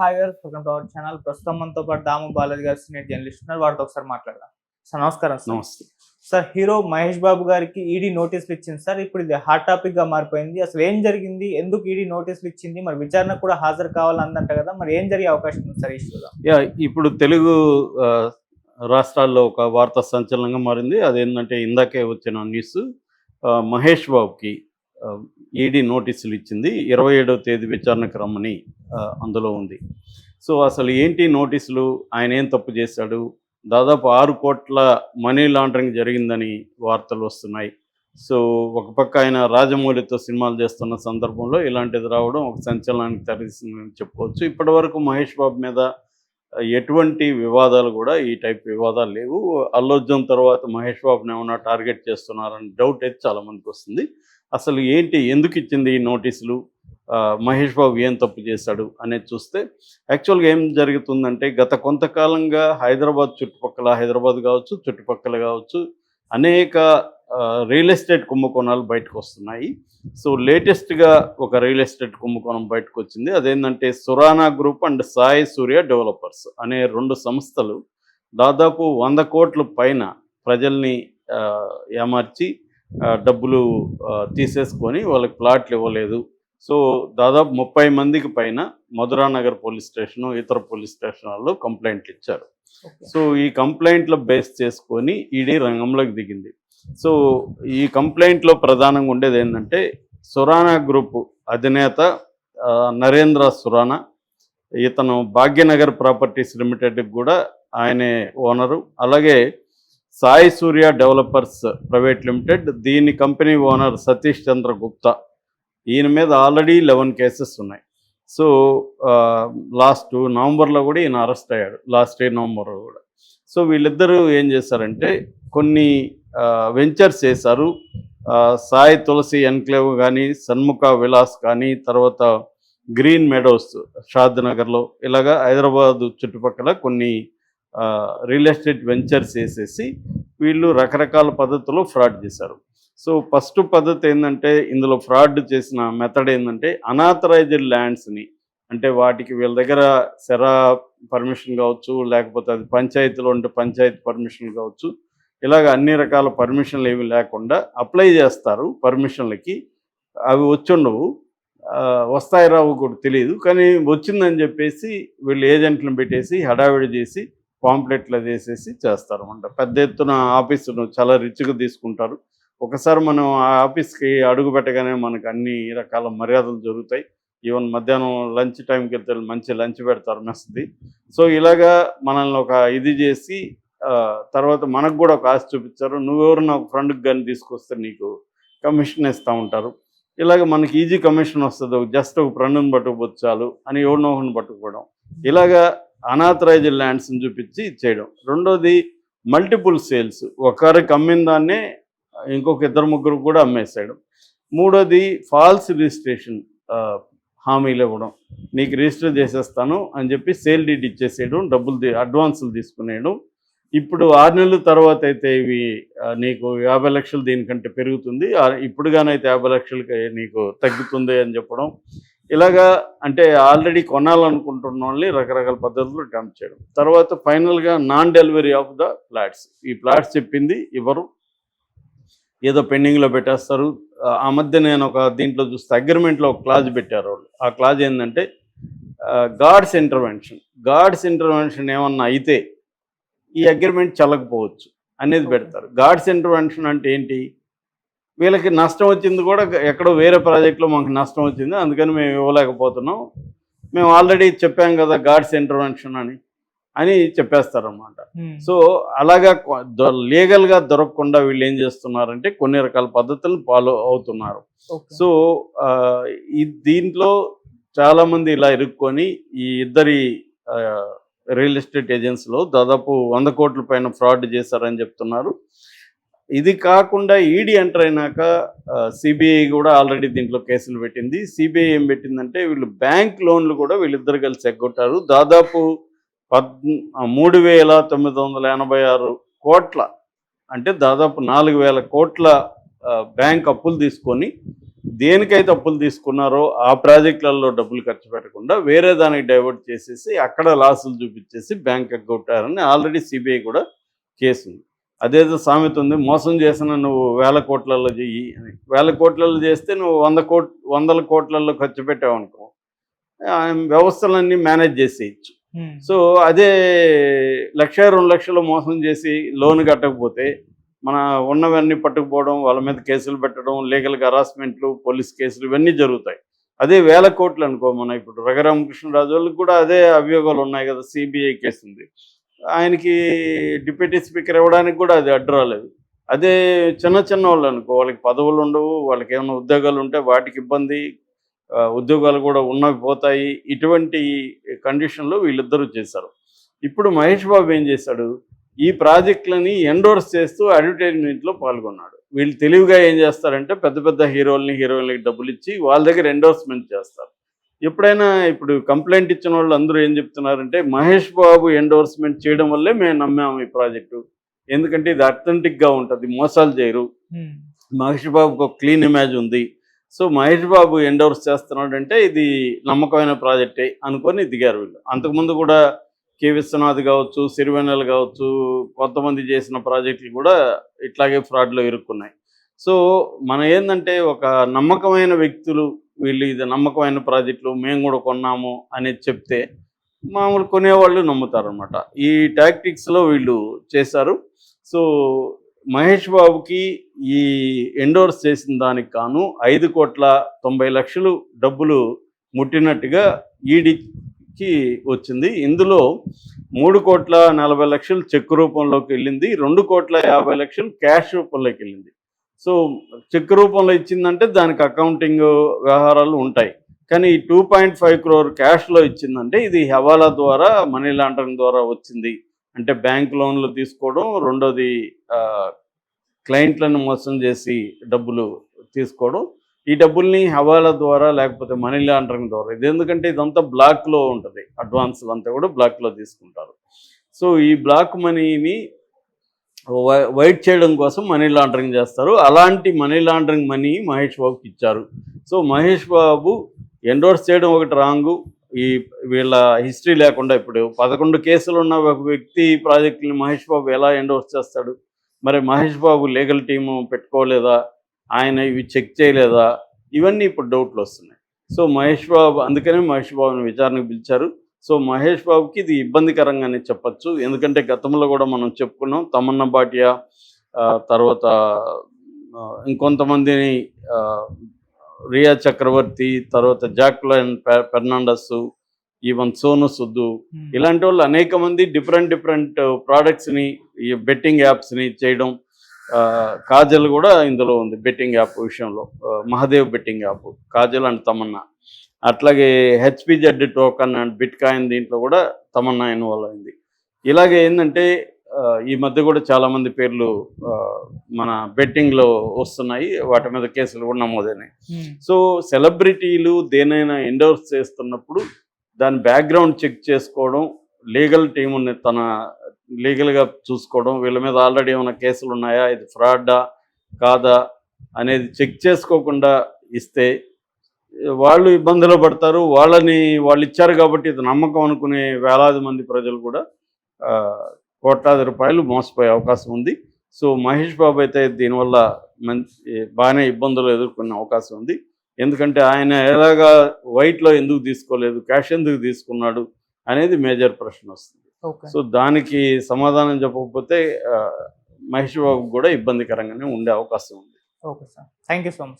Hi గారు, welcome to our channel. ప్రస్తుతం మనతో పాటు దాము బాలాజీ గారు సీనియర్ జర్నలిస్ట్ ఉన్నారు. వారితో ఒకసారి మాట్లాడదాం. సార్ నమస్కారం. సార్ నమస్తే. సార్ హీరో మహేష్ బాబు గారికి ఈడీ నోటీసులు ఇచ్చింది సార్. ఇప్పుడు ఇది హాట్ టాపిక్ గా మారిపోయింది. అసలు ఏం జరిగింది, ఎందుకు ఈడీ నోటీసులు ఇచ్చింది, మరి విచారణకు కూడా హాజరు కావాలందంట కదా, మరి ఏం జరిగే అవకాశం ఉంది సార్ ఇష్యూలో? ఇప్పుడు తెలుగు రాష్ట్రాల్లో ఒక వార్త సంచలనంగా మారింది. అదేంటంటే ఇందాకే వచ్చిన న్యూస్, మహేష్ బాబుకి ఈడీ నోటీసులు ఇచ్చింది. 27వ తేదీ విచారణకు రమ్మని అందులో ఉంది. సో అసలు ఏంటి నోటీసులు, ఆయన ఏం తప్పు చేశాడు, దాదాపు 6 కోట్ల మనీ లాండరింగ్ జరిగిందని వార్తలు వస్తున్నాయి. సో ఒక పక్క ఆయన రాజమౌళితో సినిమాలు చేస్తున్న సందర్భంలో ఇలాంటిది రావడం ఒక సంచలనానికి తెరదీసిందని చెప్పుకోవచ్చు. ఇప్పటి వరకు మహేష్ బాబు మీద ఎటువంటి వివాదాలు కూడా ఈ టైప్ వివాదాలు లేవు. అల్లు అర్జున్ తర్వాత మహేష్ బాబుని ఏమన్నా టార్గెట్ చేస్తున్నారని డౌట్ అయితే చాలామందికి వస్తుంది. అసలు ఏంటి, ఎందుకు ఇచ్చింది ఈ నోటీసులు, మహేష్ బాబు ఏం తప్పు చేశాడు అనేది చూస్తే యాక్చువల్గా ఏం జరుగుతుందంటే, గత కొంతకాలంగా హైదరాబాద్ చుట్టుపక్కల, హైదరాబాద్ కావచ్చు చుట్టుపక్కల కావచ్చు, అనేక రియల్ ఎస్టేట్ కుంభకోణాలు బయటకు వస్తున్నాయి. సో లేటెస్ట్గా ఒక రియల్ ఎస్టేట్ కుంభకోణం బయటకు వచ్చింది. అదేంటంటే Surana group and Sai Surya developers అనే 2 సంస్థలు దాదాపు 100 కోట్ల పైన ప్రజల్ని ఏమార్చి డబ్బులు తీసేసుకొని వాళ్ళకి ప్లాట్లు ఇవ్వలేదు. సో దాదాపు 30 మందికి పైన మధురానగర్ పోలీస్ స్టేషను, ఇతర పోలీస్ స్టేషన్లలో కంప్లైంట్లు ఇచ్చారు. సో ఈ కంప్లైంట్ల బేస్ చేసుకొని ఈడీ రంగంలోకి దిగింది. సో ఈ కంప్లైంట్లో ప్రధానంగా ఉండేది ఏంటంటే, సురానా గ్రూప్ అధినేత నరేంద్ర సురానా, ఇతను భాగ్యనగర్ ప్రాపర్టీస్ లిమిటెడ్కి కూడా ఆయనే ఓనరు. అలాగే సాయి సూర్య డెవలపర్స్ ప్రైవేట్ లిమిటెడ్, దీని కంపెనీ ఓనర్ సతీష్ చంద్ర గుప్తా, ఈయన మీద ఆల్రెడీ 11 కేసెస్ ఉన్నాయి. సో లాస్ట్ నవంబర్లో కూడా ఈయన అరెస్ట్ అయ్యాడు, లాస్ట్ ఇయర్ నవంబర్లో కూడా. సో వీళ్ళిద్దరూ ఏం చేశారంటే కొన్ని వెంచర్స్ చేశారు. సాయి తులసి ఎన్క్లేవ్ కానీ, సన్ముఖ విలాస్ కానీ, తర్వాత గ్రీన్ మెడోస్ షాద్ నగర్లో, ఇలాగా హైదరాబాద్ చుట్టుపక్కల కొన్ని రియల్ ఎస్టేట్ వెంచర్స్ వేసేసి వీళ్ళు రకరకాల పద్ధతుల్లో ఫ్రాడ్ చేశారు. సో ఫస్ట్ పద్ధతి ఏంటంటే, ఇందులో ఫ్రాడ్ చేసిన మెథడ్ ఏంటంటే, అనాథరైజ్డ్ ల్యాండ్స్ని, అంటే వాటికి వీళ్ళ దగ్గర సెరా పర్మిషన్ కావచ్చు, లేకపోతే అది పంచాయతీలో ఉంటే పంచాయతీ పర్మిషన్ కావచ్చు, ఇలాగ అన్ని రకాల పర్మిషన్లు ఏమి లేకుండా అప్లై చేస్తారు పర్మిషన్లకి. అవి వచ్చుండవు, వస్తాయి రావు కూడా తెలియదు, కానీ వచ్చిందని చెప్పేసి వీళ్ళు ఏజెంట్లను పెట్టేసి హడావిడి చేసి పాంప్లెట్లు వేసేసి చేస్తారన్నమాట. పెద్ద ఎత్తున ఆఫీసును చాలా రిచ్గా తీసుకుంటారు. ఒకసారి మనం ఆ ఆఫీస్కి అడుగు పెట్టగానే మనకు అన్ని రకాల మర్యాదలు జరుగుతాయి. ఈవెన్ మధ్యాహ్నం లంచ్ టైంకి వెళ్తే మంచి లంచ్ పెడతారు మెస్ది. సో ఇలాగా మనల్ని ఒక ఇది చేసి తర్వాత మనకు కూడా ఒక ఆశ చూపించారు, నువ్వెవరన్నా ఒక ఫ్రెండ్కి కానీ తీసుకొస్తే నీకు కమిషన్ ఇస్తూ ఉంటారు. ఇలాగ మనకి ఈజీ కమిషన్ వస్తుంది, జస్ట్ ఒక ఫ్రెండ్ని పట్టుకుపోతే చాలు అని ఎవరినో ఒకరిని పట్టుకుపోవడం, ఇలాగా అనాథరైజ్డ్ ల్యాండ్స్ని చూపించి చేయడం. రెండోది మల్టిపుల్ సేల్స్, ఒకరికి అమ్మిన దాన్నే ఇంకొక 2-3 కూడా అమ్మేసేయడం. మూడోది ఫాల్స్ రిజిస్ట్రేషన్ హామీలు ఇవ్వడం, నీకు రిజిస్టర్ చేసేస్తాను అని చెప్పి సేల్ డీడ్ ఇచ్చేసేయడం, డబ్బులు అడ్వాన్సులు తీసుకునేయడం. ఇప్పుడు 6 నెలల తర్వాత అయితే ఇవి నీకు 50 లక్షలు దీనికంటే పెరుగుతుంది, ఇప్పుడుగానైతే 50 లక్షలకి నీకు తగ్గుతుంది అని చెప్పడం. ఇలాగా అంటే ఆల్రెడీ కొనాలనుకుంటున్న వాళ్ళని రకరకాల పద్ధతులు టెంప్ట్ చేయడం. తర్వాత ఫైనల్గా non delivery of the flats, ఈ ఫ్లాట్స్ చెప్పింది ఇవ్వరు, ఏదో పెండింగ్లో పెట్టేస్తారు. ఆ మధ్య నేను ఒక దీంట్లో చూస్తే అగ్రిమెంట్లో ఒక క్లాజ్ పెట్టారు వాళ్ళు. ఆ క్లాజ్ ఏంటంటే గాడ్స్ ఇంటర్వెన్షన్ ఏమన్నా అయితే ఈ అగ్రిమెంట్ చెల్లకపోవచ్చు అనేది పెడతారు. గాడ్స్ ఇంటర్వెన్షన్ అంటే ఏంటి, వీళ్ళకి నష్టం వచ్చింది కూడా ఎక్కడో వేరే ప్రాజెక్టులో మాకు నష్టం వచ్చింది, అందుకని మేము ఇవ్వలేకపోతున్నాం, మేము ఆల్రెడీ చెప్పాం కదా గాడ్స్ ఇంటర్వెన్షన్ అని చెప్పేస్తారన్నమాట. సో అలాగా లీగల్గా దొరకకుండా వీళ్ళు ఏం చేస్తున్నారంటే కొన్ని రకాల పద్ధతులను ఫాలో అవుతున్నారు. సో దీంట్లో చాలామంది ఇలా ఇరుక్కొని ఈ ఇద్దరి రియల్ ఎస్టేట్ ఏజెన్సీలో దాదాపు 100 కోట్ల పైన ఫ్రాడ్ చేశారని చెప్తున్నారు. ఇది కాకుండా ఈడీ ఎంటర్ అయినాక సిబిఐ కూడా ఆల్రెడీ దీంట్లో కేసులు పెట్టింది. సిబిఐ ఏం పెట్టిందంటే, వీళ్ళు బ్యాంక్ లోన్లు కూడా వీళ్ళిద్దరు కలిసి ఎగ్గొట్టారు. దాదాపు 3,986 కోట్ల, అంటే దాదాపు 4,000 కోట్ల బ్యాంక్ అప్పులు తీసుకొని దేనికైతే అప్పులు తీసుకున్నారో ఆ ప్రాజెక్టులలో డబ్బులు ఖర్చు పెట్టకుండా వేరే దానికి డైవర్ట్ చేసేసి అక్కడ లాసులు చూపించేసి బ్యాంక్ కొట్టారని ఆల్రెడీ సిబిఐ కూడా కేసు ఉంది. అదేదో సామెత ఉంది, మోసం చేసిన నువ్వు 1000 కోట్లలో చెయ్యి అని. 1000 కోట్లలో చేస్తే నువ్వు 100 కోట్లలో ఖర్చు పెట్టావు అనుకో, వ్యవస్థలన్నీ మేనేజ్ చేసేయచ్చు. సో అదే 1,00,000 2 లక్షలు మోసం చేసి లోన్ కట్టకపోతే మన ఉన్నవన్నీ పట్టుకుపోవడం, వాళ్ళ మీద కేసులు పెట్టడం, లీగల్గా హరాస్మెంట్లు, పోలీస్ కేసులు ఇవన్నీ జరుగుతాయి. అదే 1000 కోట్లు అనుకో, మన ఇప్పుడు రఘురామకృష్ణరాజు వాళ్ళకి కూడా అదే అభియోగాలు ఉన్నాయి కదా, సిబిఐ కేసు ఉంది. ఆయనకి డిప్యూటీ స్పీకర్ ఇవ్వడానికి కూడా అది అడ్డు రాలేదు. అదే చిన్న వాళ్ళు అనుకో, వాళ్ళకి పదవులు ఉండవు, వాళ్ళకి ఏమైనా ఉద్యోగాలు ఉంటే వాటికి ఇబ్బంది, ఉద్యోగాలు కూడా ఉన్నవి పోతాయి. ఇటువంటి కండిషన్లో వీళ్ళిద్దరూ చేశారు. ఇప్పుడు మహేష్ బాబు ఏం చేశాడు, ఈ ప్రాజెక్టులని ఎండోర్స్ చేస్తూ అడ్వర్టైజ్మెంట్లో పాల్గొన్నాడు. వీళ్ళు తెలివిగా ఏం చేస్తారంటే పెద్ద పెద్ద హీరోయిన్లకి డబ్బులు ఇచ్చి వాళ్ళ దగ్గర ఎండోర్స్మెంట్ చేస్తారు. ఎప్పుడైనా ఇప్పుడు కంప్లైంట్ ఇచ్చిన వాళ్ళు అందరూ ఏం చెప్తున్నారంటే మహేష్ బాబు ఎండోర్స్మెంట్ చేయడం వల్లే మేము నమ్మాము ఈ ప్రాజెక్టు, ఎందుకంటే ఇది అథెంటిక్గా ఉంటుంది, మోసాలు చేయరు, మహేష్ బాబుకు ఒక క్లీన్ ఇమేజ్ ఉంది, సో మహేష్ బాబు ఎండోర్స్ చేస్తున్నాడంటే ఇది నమ్మకమైన ప్రాజెక్టే అనుకొని దిగారు వీళ్ళు. అంతకుముందు కూడా కె విశ్వనాథ్ కావచ్చు, సిరివెన్నెల కావచ్చు, కొంతమంది చేసిన ప్రాజెక్టులు కూడా ఇట్లాగే ఫ్రాడ్లో ఇరుక్కున్నాయి. సో మనం ఏంటంటే ఒక నమ్మకమైన వ్యక్తులు, వీళ్ళు ఇది నమ్మకమైన ప్రాజెక్టులు మేము కూడా కొన్నాము అనేది చెప్తే మామూలు కొనేవాళ్ళు నమ్ముతారనమాట. ఈ టాక్టిక్స్లో వీళ్ళు చేశారు. సో మహేష్ బాబుకి ఈ ఎండోర్స్ చేసిన దానికి గాను 5,90,00,000 డబ్బులు ముట్టినట్టుగా ఈడీకి వచ్చింది. ఇందులో 3,40,00,000 చెక్ రూపంలోకి వెళ్ళింది, 2,50,00,000 క్యాష్ రూపంలోకి వెళ్ళింది. సో చెక్ రూపంలో ఇచ్చిందంటే దానికి అకౌంటింగ్ వ్యవహారాలు ఉంటాయి, కానీ ఈ 2.5 crore క్యాష్లో ఇచ్చిందంటే ఇది హవాలా ద్వారా, మనీ లాండరింగ్ ద్వారా వచ్చింది. అంటే బ్యాంక్ లోన్లు తీసుకోవడం, రెండోది క్లయింట్లను మోసం చేసి డబ్బులు తీసుకోవడం, ఈ డబ్బుల్ని హవాలా ద్వారా లేకపోతే మనీ లాండరింగ్ ద్వారా. ఇది ఎందుకంటే ఇదంతా బ్లాక్లో ఉంటుంది, అడ్వాన్సులు అంతా కూడా బ్లాక్లో తీసుకుంటారు. సో ఈ బ్లాక్ మనీని వైట్ చేయడం కోసం మనీ లాండరింగ్ చేస్తారు. అలాంటి మనీ లాండరింగ్ మనీ మహేష్ బాబుకి ఇచ్చారు. సో మహేష్ బాబు ఎండోర్స్ చేయడం ఒకటి రాంగు, ఈ వీళ్ళ హిస్టరీ లేకుండా ఇప్పుడు 11 కేసులు ఉన్న ఒక వ్యక్తి ప్రాజెక్టుని మహేష్ బాబు ఎలా ఎండోర్స్ చేస్తాడు? మరి మహేష్ బాబు లీగల్ టీము పెట్టుకోలేదా, ఆయన ఇవి చెక్ చేయలేదా, ఇవన్నీ ఇప్పుడు డౌట్లు వస్తున్నాయి. సో మహేష్ బాబు, అందుకనే మహేష్ బాబుని విచారణకు పిలిచారు. సో మహేష్ బాబుకి ఇది ఇబ్బందికరంగానే చెప్పచ్చు, ఎందుకంటే గతంలో కూడా మనం చెప్పుకున్నాం, తమన్నా భాటియా, తర్వాత ఇంకొంతమందిని, రియా చక్రవర్తి, తర్వాత జాక్లైన్ ఫెర్నాండస్, ఈవెన్ సోను సుద్దు, ఇలాంటి వాళ్ళు అనేక మంది డిఫరెంట్ ప్రోడక్ట్స్ని, ఈ బెట్టింగ్ యాప్స్ని చేయడం. కాజల్ కూడా ఇందులో ఉంది బెట్టింగ్ యాప్ విషయంలో, Mahadev betting app, Kajal and Tamannaah. అట్లాగే హెచ్పిజెడ్ టోకన్ అండ్ బిట్ కాయిన్, దీంట్లో కూడా తమన్నా ఇన్వాల్వ్ అయింది. ఇలాగే ఏంటంటే ఈ మధ్య కూడా చాలామంది పేర్లు మన బెట్టింగ్లో వస్తున్నాయి, వాటి మీద కేసులు కూడా నమోదైనాయి. సో సెలబ్రిటీలు దేనైనా ఎండోర్స్ చేస్తున్నప్పుడు దాని బ్యాక్గ్రౌండ్ చెక్ చేసుకోవడం, లీగల్ టీముని తన లీగల్గా చూసుకోవడం, వీళ్ళ మీద ఆల్రెడీ ఏమైనా కేసులు ఉన్నాయా, ఇది ఫ్రాడా కాదా అనేది చెక్ చేసుకోకుండా ఇస్తే వాళ్ళు ఇబ్బందులు పడతారు. వాళ్ళు ఇచ్చారు కాబట్టి ఇది నమ్మకం అనుకునే వేలాది మంది ప్రజలు కూడా కోట్లాది రూపాయలు మోసపోయే అవకాశం ఉంది. సో మహేష్ బాబు అయితే దీనివల్ల బాగానే ఇబ్బందులు ఎదుర్కొనే అవకాశం ఉంది. ఎందుకంటే ఆయన ఎలాగా వైట్లో ఎందుకు తీసుకోలేదు, క్యాష్ ఎందుకు తీసుకున్నాడు అనేది మేజర్ ప్రశ్న వస్తుంది. సో దానికి సమాధానం చెప్పకపోతే మహేష్ బాబుకు కూడా ఇబ్బందికరంగానే ఉండే అవకాశం ఉంది. Okay sir, thank you so much.